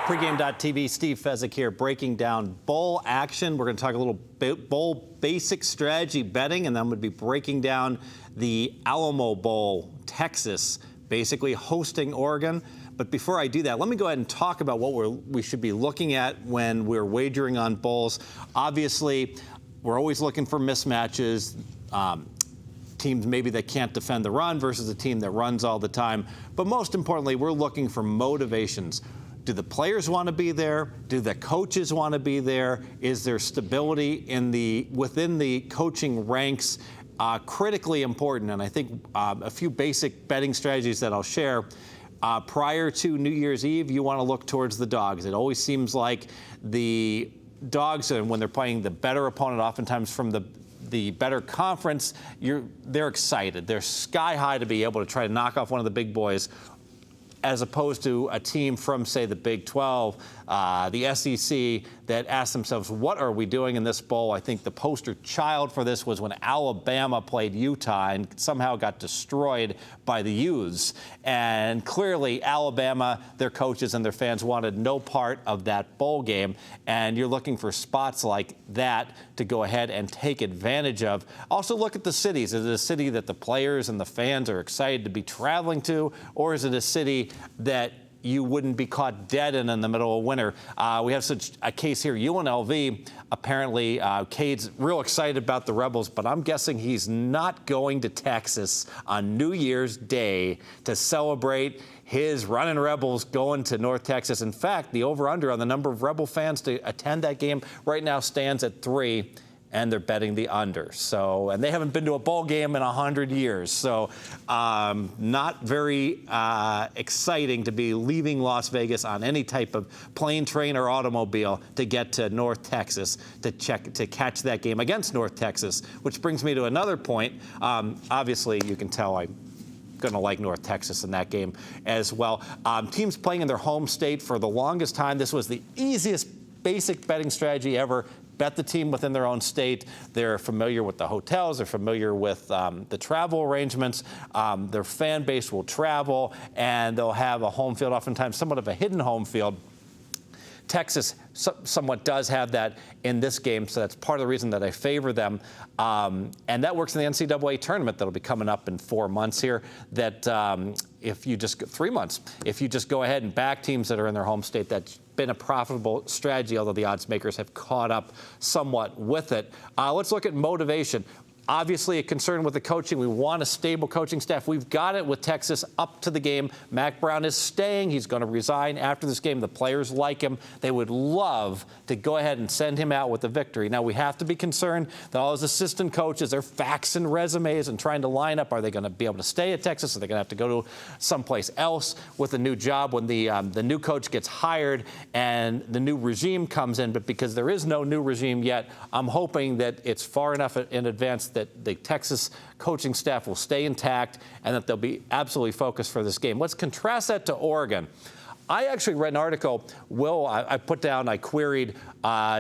Pregame.tv, Steve Fezzik here, breaking down bowl action. We're going to talk a little bit bowl basic strategy betting, and then we'll be breaking down the Alamo Bowl, Texas, basically hosting Oregon. But before I do that, let me go ahead and talk about what we should be looking at when we're wagering on bowls. Obviously, we're always looking for mismatches. Teams maybe that can't defend the run versus a team that runs all the time. But most importantly, we're looking for motivations. Do the players want to be there? Do the coaches want to be there? Is there stability within the coaching ranks? Critically important, and I think a few basic betting strategies that I'll share. Prior to New Year's Eve, you want to look towards the dogs. It always seems like the dogs, when they're playing the better opponent, oftentimes from the better conference, they're excited. They're sky high to be able to try to knock off one of the big boys, as opposed to a team from, say, the Big 12, the SEC, that ask themselves, what are we doing in this bowl? I think the poster child for this was when Alabama played Utah and somehow got destroyed by the Utes. And clearly, Alabama, their coaches and their fans wanted no part of that bowl game. And you're looking for spots like that to go ahead and take advantage of. Also, look at the cities. Is it a city that the players and the fans are excited to be traveling to, or is it a city that you wouldn't be caught dead in the middle of winter? We have such a case here. UNLV, apparently, Cade's real excited about the Rebels, but I'm guessing he's not going to Texas on New Year's Day to celebrate his running Rebels going to North Texas. In fact, the over-under on the number of Rebel fans to attend that game right now stands at 3. And they're betting the under. And they haven't been to a bowl game in 100 years. So not very exciting to be leaving Las Vegas on any type of plane, train, or automobile to get to North Texas to catch that game against North Texas, which brings me to another point. Obviously, you can tell I'm going to like North Texas in that game as well. Teams playing in their home state for the longest time. This was the easiest basic betting strategy ever. Bet the team within their own state. They're familiar with the hotels. They're familiar with the travel arrangements. Their fan base will travel, and they'll have a home field, oftentimes somewhat of a hidden home field. Texas somewhat does have that in this game, so that's part of the reason that I favor them. And that works in the NCAA tournament that'll be coming up in 4 months here. That if you just 3 months, if you just go ahead and back teams that are in their home state, that's been a profitable strategy, although the odds makers have caught up somewhat with it. Let's look at motivation. Obviously, a concern with the coaching. We want a stable coaching staff. We've got it with Texas up to the game. Mac Brown is staying. He's going to resign after this game. The players like him. They would love to go ahead and send him out with a victory. Now, we have to be concerned that all his assistant coaches are faxing resumes and trying to line up. Are they going to be able to stay at Texas? Are they going to have to go to someplace else with a new job when the new coach gets hired and the new regime comes in? But because there is no new regime yet, I'm hoping that it's far enough in advance that the Texas coaching staff will stay intact and that they'll be absolutely focused for this game. Let's contrast that to Oregon. I actually read an article, I queried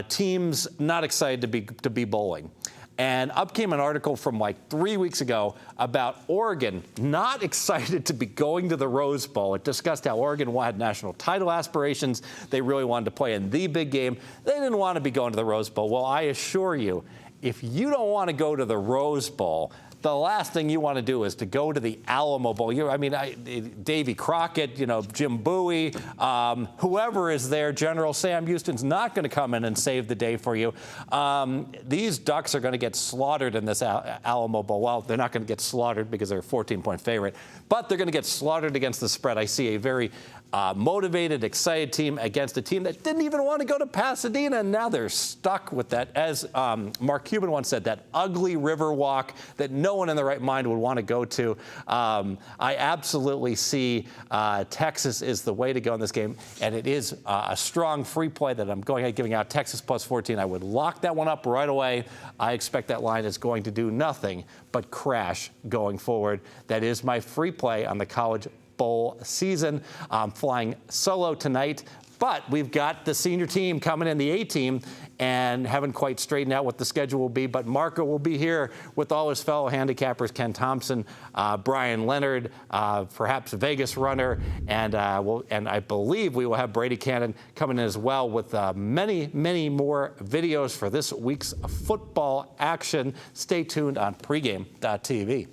teams not excited to be bowling. And up came an article from like 3 weeks ago about Oregon not excited to be going to the Rose Bowl. It discussed how Oregon had national title aspirations. They really wanted to play in the big game. They didn't want to be going to the Rose Bowl. Well, I assure you, if you don't want to go to the Rose Bowl, the last thing you want to do is to go to the Alamo Bowl. Davy Crockett, Jim Bowie, whoever is there, General Sam Houston's not going to come in and save the day for you. These Ducks are going to get slaughtered in this Alamo Bowl. Well, they're not going to get slaughtered because they're a 14-point favorite, but they're going to get slaughtered against the spread. I see a very motivated, excited team against a team that didn't even want to go to Pasadena, and now they're stuck with that, as Mark Cuban once said, that ugly river walk that no one in their right mind would want to go to. I absolutely see Texas is the way to go in this game, and it is a strong free play that I'm going ahead giving out. Texas plus 14. I would lock that one up right away. I expect that line is going to do nothing but crash going forward. That is my free play on the college bowl season. I'm flying solo tonight, But we've got the senior team coming in, the A team, and haven't quite straightened out what the schedule will be. But Marco will be here with all his fellow handicappers, Ken Thompson, Brian Leonard, perhaps Vegas Runner, and I believe we will have Brady Cannon coming in as well with many, many more videos for this week's football action. Stay tuned on pregame.tv.